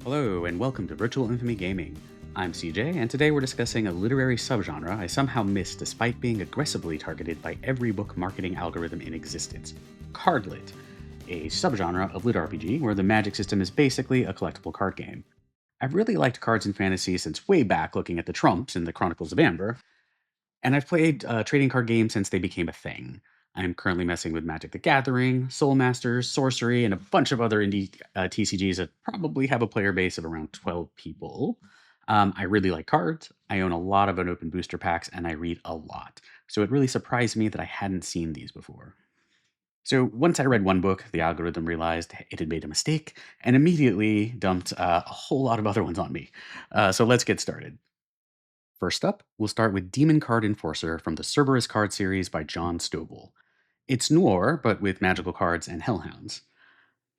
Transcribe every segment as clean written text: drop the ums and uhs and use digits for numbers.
Hello, and welcome to Virtual Infamy Gaming. I'm CJ, and today we're discussing a literary subgenre I somehow missed despite being aggressively targeted by every book marketing algorithm in existence: CardLit, a subgenre of LitRPG where the magic system is basically a collectible card game. I've really liked cards in fantasy since way back looking at the Trumps in the Chronicles of Amber, and I've played trading card games since they became a thing. I'm currently messing with Magic the Gathering, Soul Masters, Sorcery, and a bunch of other indie TCGs that probably have a player base of around 12 people. I really like cards. I own a lot of unopened booster packs, and I read a lot. So it really surprised me that I hadn't seen these before. So once I read one book, the algorithm realized it had made a mistake and immediately dumped a whole lot of other ones on me. So let's get started. First up, we'll start with Demon Card Enforcer from the Cerberus card series by John Stovall. It's noir, but with magical cards and hellhounds.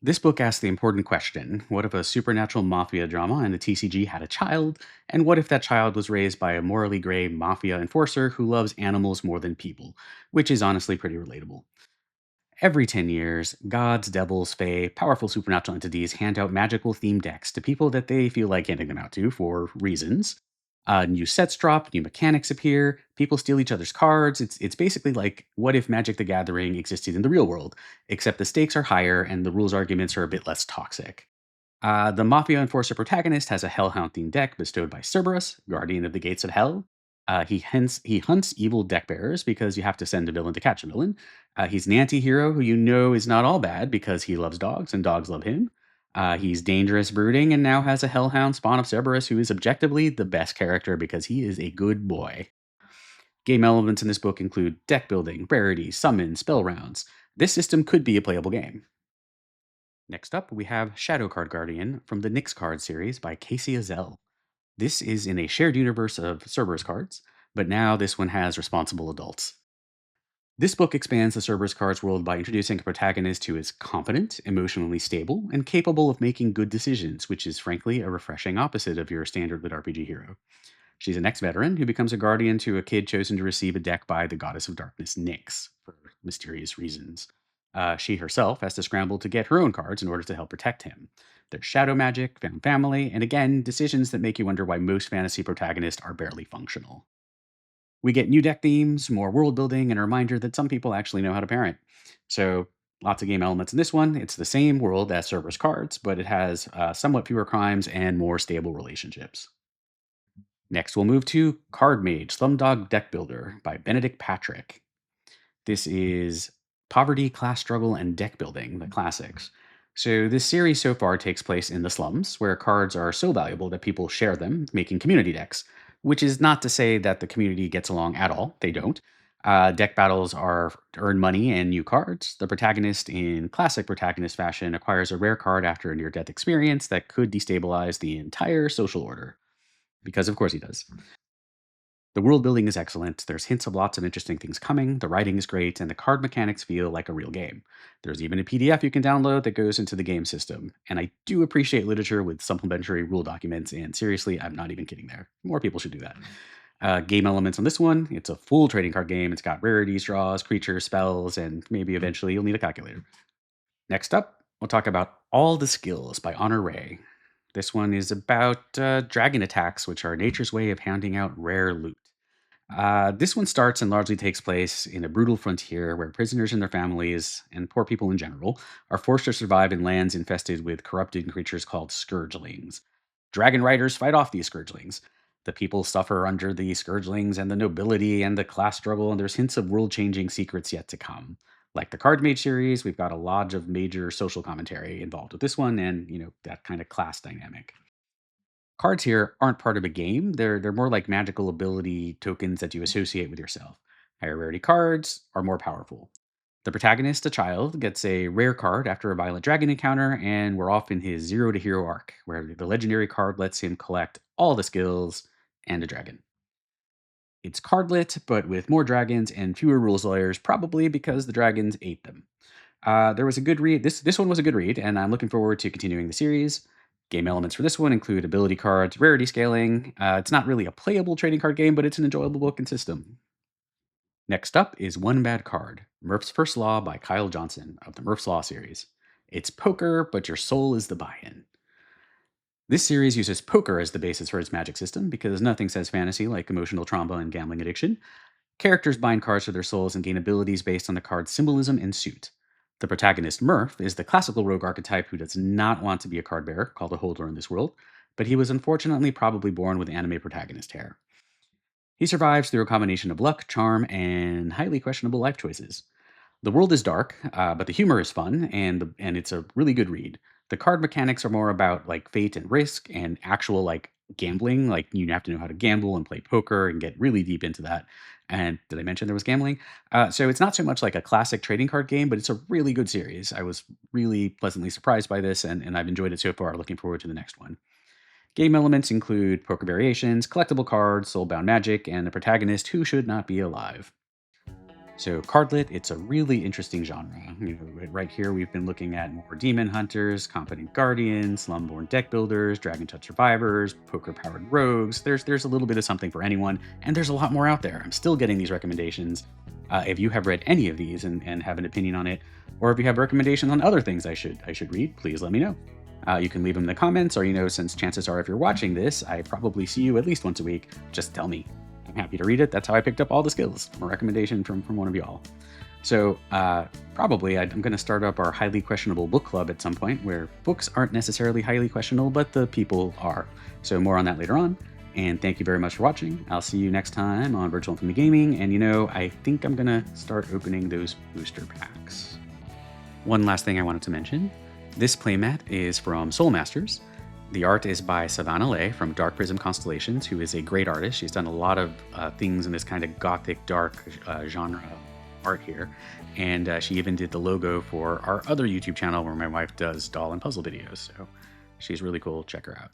This book asks the important question: what if a supernatural mafia drama in the TCG had a child, and what if that child was raised by a morally gray mafia enforcer who loves animals more than people? Which is honestly pretty relatable. Every 10 years, gods, devils, fae, powerful supernatural entities hand out magical themed decks to people that they feel like handing them out to for reasons. New sets drop, new mechanics appear, people steal each other's cards. It's basically like what if Magic the Gathering existed in the real world, except the stakes are higher and the rules arguments are a bit less toxic. The Mafia Enforcer protagonist has a Hellhound themed deck bestowed by Cerberus, Guardian of the Gates of Hell. He hunts evil deck bearers because you have to send a villain to catch a villain. He's an anti hero who you know is not all bad because he loves dogs and dogs love him. He's dangerous, brooding, and now has a Hellhound spawn of Cerberus who is objectively the best character because he is a good boy. Game elements in this book include deck building, rarities, summons, spell rounds. This system could be a playable game. Next up, we have Shadow Card Guardian from the Nyx card series by Kacey Ezell. This is in a shared universe of Cerberus cards, but now this one has responsible adults. This book expands the Cerberus cards world by introducing a protagonist who is competent, emotionally stable, and capable of making good decisions, which is frankly a refreshing opposite of your standard lit RPG hero. She's an ex-veteran who becomes a guardian to a kid chosen to receive a deck by the goddess of darkness, Nyx, for mysterious reasons. She herself has to scramble to get her own cards in order to help protect him. There's shadow magic, found family, and again, decisions that make you wonder why most fantasy protagonists are barely functional. We get new deck themes, more world building, and a reminder that some people actually know how to parent. So, lots of game elements in this one. It's the same world as Cerberus cards, but it has somewhat fewer crimes and more stable relationships. Next, we'll move to Card Mage Slumdog Deckbuilder by Benedict Patrick. This is poverty, class struggle, and deck building, the classics. So, this series so far takes place in the slums, where cards are so valuable that people share them, making community decks. Which is not to say that the community gets along at all, they don't. Deck battles are to earn money and new cards. The protagonist, in classic protagonist fashion, acquires a rare card after a near death experience that could destabilize the entire social order. Because, of course, he does. The world building is excellent. There's hints of lots of interesting things coming. The writing is great, and the card mechanics feel like a real game. There's even a PDF you can download that goes into the game system. And I do appreciate literature with supplementary rule documents, and seriously, I'm not even kidding there. More people should do that. Game elements on this one: it's a full trading card game. It's got rarities, draws, creatures, spells, and maybe eventually you'll need a calculator. Next up, we'll talk about All the Skills by Honour Rae. This one is about dragon attacks, which are nature's way of handing out rare loot. This one starts and largely takes place in a brutal frontier where prisoners and their families, and poor people in general, are forced to survive in lands infested with corrupted creatures called scourgelings. Dragon riders fight off these scourgelings. The people suffer under the scourgelings and the nobility and the class struggle, and there's hints of world changing secrets yet to come. Like the Card Mage series, we've got a lot of major social commentary involved with this one, and that kind of class dynamic. Cards here aren't part of a game. They're more like magical ability tokens that you associate with yourself. Higher rarity cards are more powerful. The protagonist, a child, gets a rare card after a violent dragon encounter, and we're off in his zero to hero arc, where the legendary card lets him collect all the skills and a dragon. It's cardlit, but with more dragons and fewer rules lawyers, probably because the dragons ate them. There was a good read. This one was a good read, and I'm looking forward to continuing the series. Game elements for this one include ability cards, rarity scaling. It's not really a playable trading card game, but it's an enjoyable book and system. Next up is One Bad Card, Murf's First Law by Kyle Johnson of the Murf's Law series. It's poker, but your soul is the buy-in. This series uses poker as the basis for its magic system because nothing says fantasy like emotional trauma and gambling addiction. Characters bind cards to their souls and gain abilities based on the card's symbolism and suit. The protagonist, Murf, is the classical rogue archetype who does not want to be a card bearer, called a holder in this world, but he was unfortunately probably born with anime protagonist hair. He survives through a combination of luck, charm, and highly questionable life choices. The world is dark, but the humor is fun, and it's a really good read. The card mechanics are more about like fate and risk and actual like gambling. Like you have to know how to gamble and play poker and get really deep into that. And did I mention there was gambling? So it's not so much like a classic trading card game, but it's a really good series. I was really pleasantly surprised by this, and I've enjoyed it so far. Looking forward to the next one. Game elements include poker variations, collectible cards, soulbound magic, and a protagonist who should not be alive. So CardLit, it's a really interesting genre. Right here we've been looking at more demon hunters, competent guardians, slumborn deck builders, dragon touch survivors, poker-powered rogues. There's a little bit of something for anyone, and there's a lot more out there. I'm still getting these recommendations. If you have read any of these and have an opinion on it, or if you have recommendations on other things I should read, please let me know. You can leave them in the comments, or since chances are if you're watching this, I probably see you at least once a week. Just tell me. I'm happy to read it. That's how I picked up all the skills from a recommendation from one of y'all. So probably I'm going to start up our highly questionable book club at some point where books aren't necessarily highly questionable, but the people are. So more on that later on. And thank you very much for watching. I'll see you next time on Virtual Infamy Gaming. And I think I'm going to start opening those booster packs. One last thing I wanted to mention. This playmat is from Soul Masters. The art is by Honour Rae from DarqPrism Constallations, who is a great artist. She's done a lot of things in this kind of gothic, dark genre art here. And she even did the logo for our other YouTube channel where my wife does doll and puzzle videos. So she's really cool. Check her out.